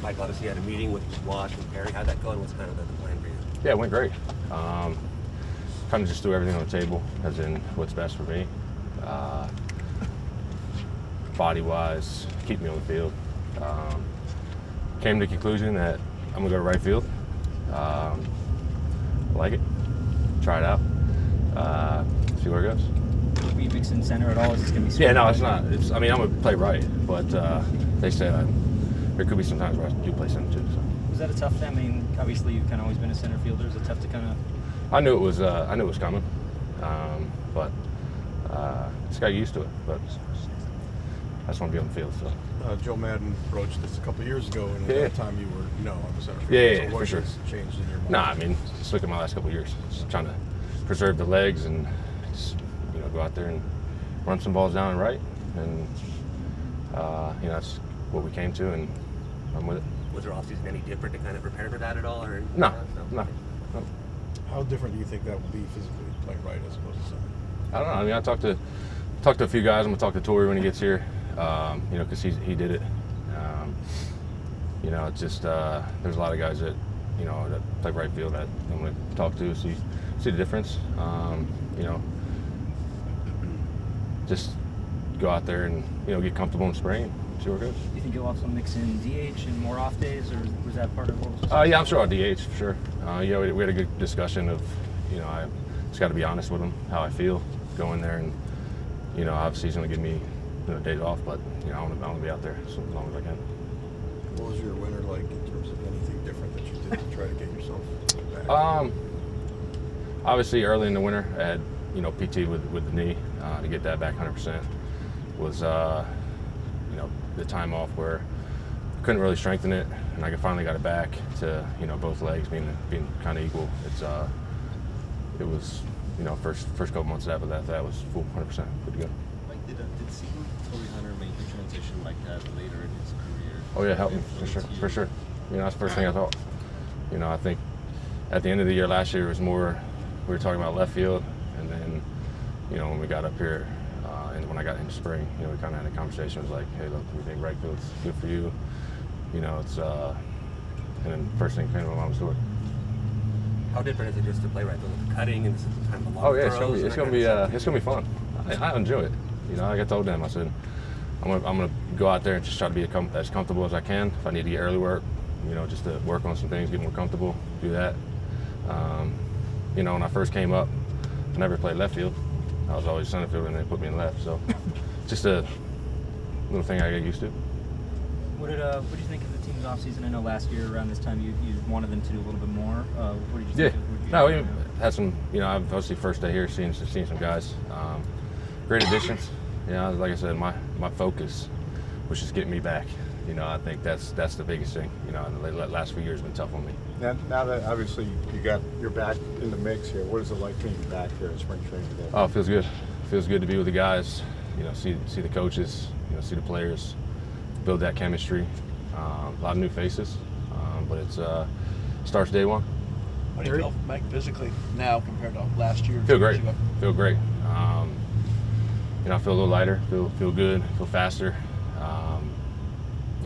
Mike obviously had a meeting with Wash and Perry. How'd that go, and what's kind of the plan for you? Yeah, it went great. Kind of just threw everything on the table, as in what's best for me. Body-wise, keep me on the field. Came to the conclusion that I'm going to go to right field. Like it. Try it out. See where it goes. Will you mix in center at all? Is this going to be? Yeah, no, it's not. I mean, I'm going to play right, but they said there could be some times where I do play center too. So. Was that a tough thing? I mean, obviously you've kind of always been a center fielder. Is it tough to kind of? I knew it was coming, but just got used to it. But I just want to be on the field. So. Joe Madden approached this a couple of years ago, and at that time you were I'm a center fielder. Yeah, so for sure. Changed in your mind? No, I mean, just look at my last couple of years. Just trying to preserve the legs and just, go out there and run some balls down and right, and that's what we came to, and I'm with it. Was your offseason any different to kind of prepare for that at all, or No. How different do you think that will be physically playing right as opposed to center? I don't know. I mean, I talked to a few guys. I'm gonna talk to Torrey when he gets here. Because he did it. It's just there's a lot of guys that that play right field that I'm gonna talk to, see the difference. Just go out there and get comfortable in spring and see where it goes. Do you think you'll also mix in DH and more off days, or was that part of what was? Yeah, I'm sure I'll DH for sure. We had a good discussion of I just got to be honest with him how I feel, go in there and obviously he's gonna give me days off, but I want to be out there as long as I can. What was your winter like in terms of anything different that you did to try to get yourself back? Obviously early in the winter I had PT with the knee to get that back 100%. Was the time off where I couldn't really strengthen it, and I finally got it back to both legs being kind of equal. It was first couple months after that was full 100% good to go. Did seeing Torrey Hunter make the transition like that later in his career? Oh yeah, helped me for sure. That's the first thing I thought. I think at the end of the year last year it was more we were talking about left field, and then when we got up here and when I got into spring, we kind of had a conversation. It was like, hey, look, we think right field's good for you. It's and then first thing came to my mind was Torrey. How different is it just to play right field with the cutting and this is kind of the long Oh yeah, throws? it's gonna be fun. I enjoy it. Like I told them, I said, I'm gonna go out there and just try to be as comfortable as I can. If I need to get early work, just to work on some things, get more comfortable, do that. When I first came up, I never played left field. I was always center field, and they put me in left. So, just a little thing I get used to. What did you think of the team's offseason? I know last year around this time you wanted them to do a little bit more. What did you think? No, we had some. I've obviously first day here, seeing some guys. Great additions. Like I said, my focus was just getting me back. I think that's the biggest thing. The last few years have been tough on me. Now that obviously you're back in the mix here, what is it like being back here at spring training today? Oh, it feels good. It feels good to be with the guys. See the coaches. See the players. Build that chemistry. A lot of new faces, but it's starts day one. How do you feel, Mike, physically now compared to last year? Feel great. Feel great. I feel a little lighter. Feel good. Feel faster.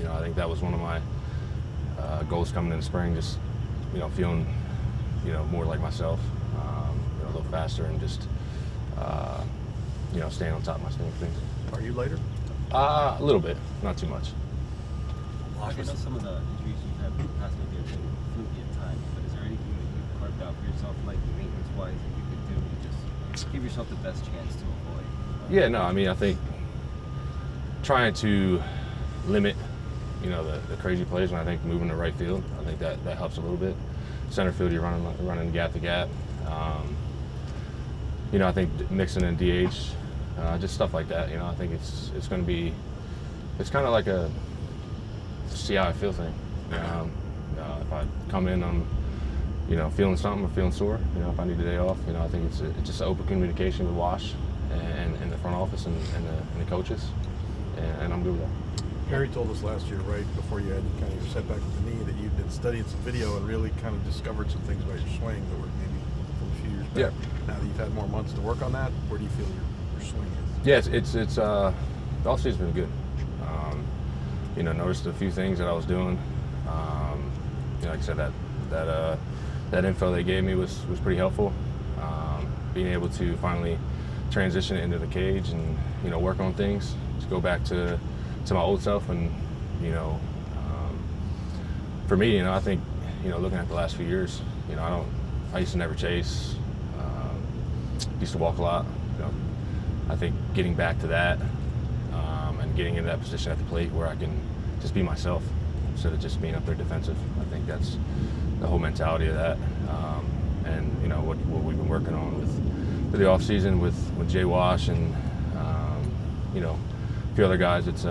I think that was one of my goals coming in the spring. Just feeling more like myself. A little faster and just staying on top of my things. Are you later? A little bit, not too much. I know some of the injuries you've had in the past maybe have been fluky at times, but is there anything that you've carved out for yourself, like maintenance-wise, that you could do to just give yourself the best chance to avoid? Yeah, no, I mean, I think trying to limit, the crazy plays, and I think moving to right field, I think that helps a little bit. Center field, you're running gap to gap. I think mixing in DH, just stuff like that. I think it's going to be, it's kind of like a see how I feel thing. If I come in, I'm feeling something or feeling sore. If I need a day off, I think it's just open communication with Wash and the front office and the coaches, and I'm good with that. Perry told us last year, right before you had kind of your setback with the knee, that you'd been studying some video and really kind of discovered some things about your swing that were maybe from a few years back. Yeah. Now that you've had more months to work on that, where do you feel your swing is? Yeah, it's the off-season's been good. Noticed a few things that I was doing Like I said, that info they gave me was pretty helpful. Being able to finally transition into the cage and work on things, to go back to my old self, and for me, I think looking at the last few years, I used to never chase. Used to walk a lot. I think getting back to that and getting into that position at the plate where I can just be myself instead of just being up there defensive. I think that's the whole mentality of that. And what we've been working on with the off season with Jay Wash and a few other guys. It's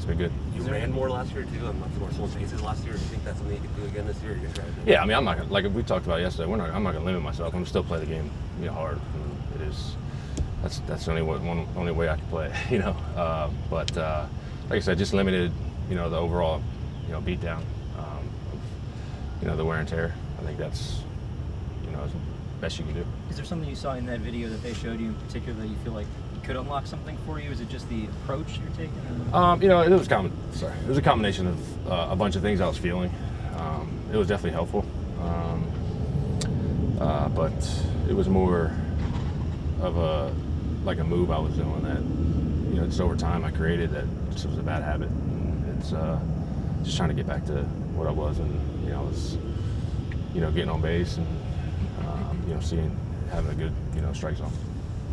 been good. You ran more last year too. I'm not more stolen bases last year. Do you think that's something you could do again this year? Or you're gonna try to do Yeah, I mean, I'm not gonna, like we talked about yesterday. I'm not gonna limit myself. I'm gonna still play the game, hard. And it is. That's the only way I can play it, But like I said, just limited, the overall, beat down, of, the wear and tear. I think that's, as best you can do. Is there something you saw in that video that they showed you in particular that you feel like could unlock something for you? Is it just the approach you're taking? It was a combination of a bunch of things I was feeling. It was definitely helpful, but it was more of a move I was doing that, just over time I created that just was a bad habit. It's just trying to get back to what I was, and I was, getting on base and having a good, strike zone.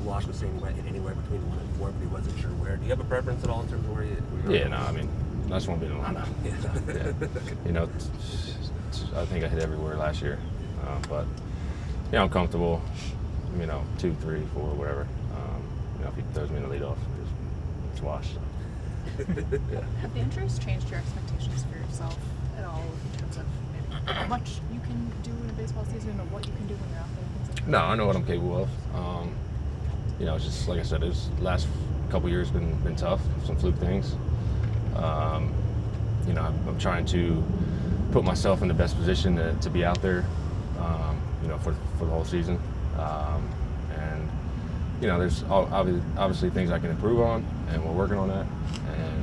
Wash was saying he might hit anywhere between 1 and 4, but he wasn't sure where. Do you have a preference at all in terms of where you? Yeah, no, I mean, I just want to be in the lineup. Yeah. I think I hit everywhere last year, but I'm comfortable. 2, 3, 4, whatever. If he throws me in the leadoff, it's Wash. Yeah. Have the injuries changed your expectations for yourself at all in terms of maybe how much you can do in a baseball season, or what you can do when you're out there? Things like that? No, I know what I'm capable of. It's just like I said, the last couple years been tough, some fluke things. I'm trying to put myself in the best position to be out there, for the whole season. There's obviously things I can improve on, and we're working on that.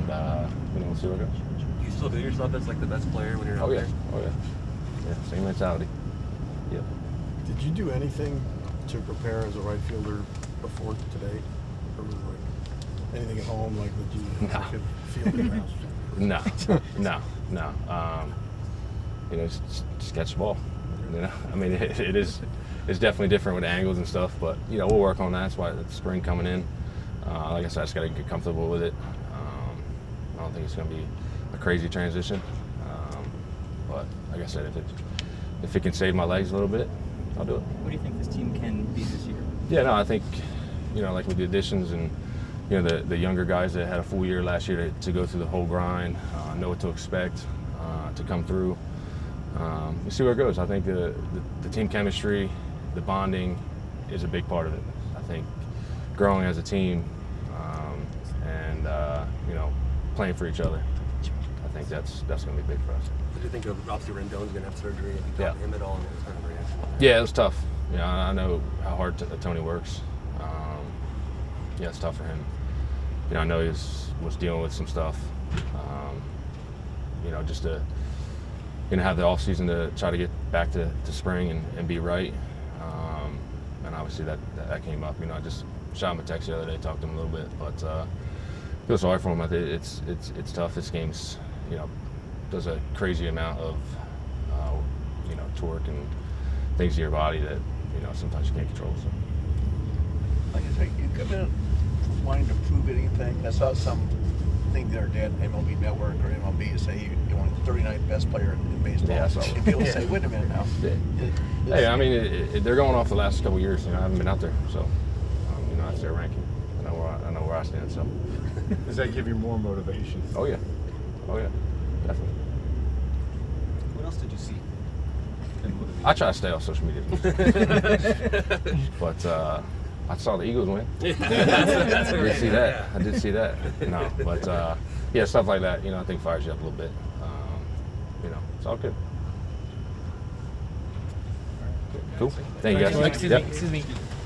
And we'll see where it goes. Do you still view yourself as like the best player when you're out there? Oh yeah. Yeah, same mentality. Yep. Did you do anything to prepare as a right fielder before today? Or was it anything at home that you could field in your house? No. Just catch the ball. I mean, it's definitely different with angles and stuff, but we'll work on that. That's why the spring coming in. Like I said, I just got to get comfortable with it. I don't think it's going to be a crazy transition, but like I said, if it can save my legs a little bit, I'll do it. What do you think this team can be this year? Yeah, no, I think like with the additions and the younger guys that had a full year last year to go through the whole grind, know what to expect, to come through. We'll see where it goes. I think the team chemistry, the bonding is a big part of it. I think growing as a team, and playing for each other, I think that's going to be big for us. What do you think of, obviously Rendon's going to have surgery? Have you talked to him at all? And what was kind of reaction? Yeah, it was tough. I know how hard Tony works. It's tough for him. I know he was dealing with some stuff. Just to have the off season to try to get back to spring and be right. And obviously that came up. I just shot him a text the other day, talked to him a little bit, but feel sorry for him. I think it's tough. This game's does a crazy amount of torque and things to your body that sometimes you can't control. So. Like I say, you come in wanting to prove anything. I saw something the other day at MLB Network or MLB say you want the 39th best player in baseball. Yeah, I saw and people say, wait a minute now. Yeah. Hey, I mean, they're going off the last couple of years. I haven't been out there, so that's their ranking. I know where I stand. So. Does that give you more motivation? Oh yeah, definitely. What else did you see? I try to stay off social media, but I saw the Eagles win. That's I did see that. I did see that. No, but stuff like that. I think fires you up a little bit. It's all good. Cool. Thank you guys. Excuse me.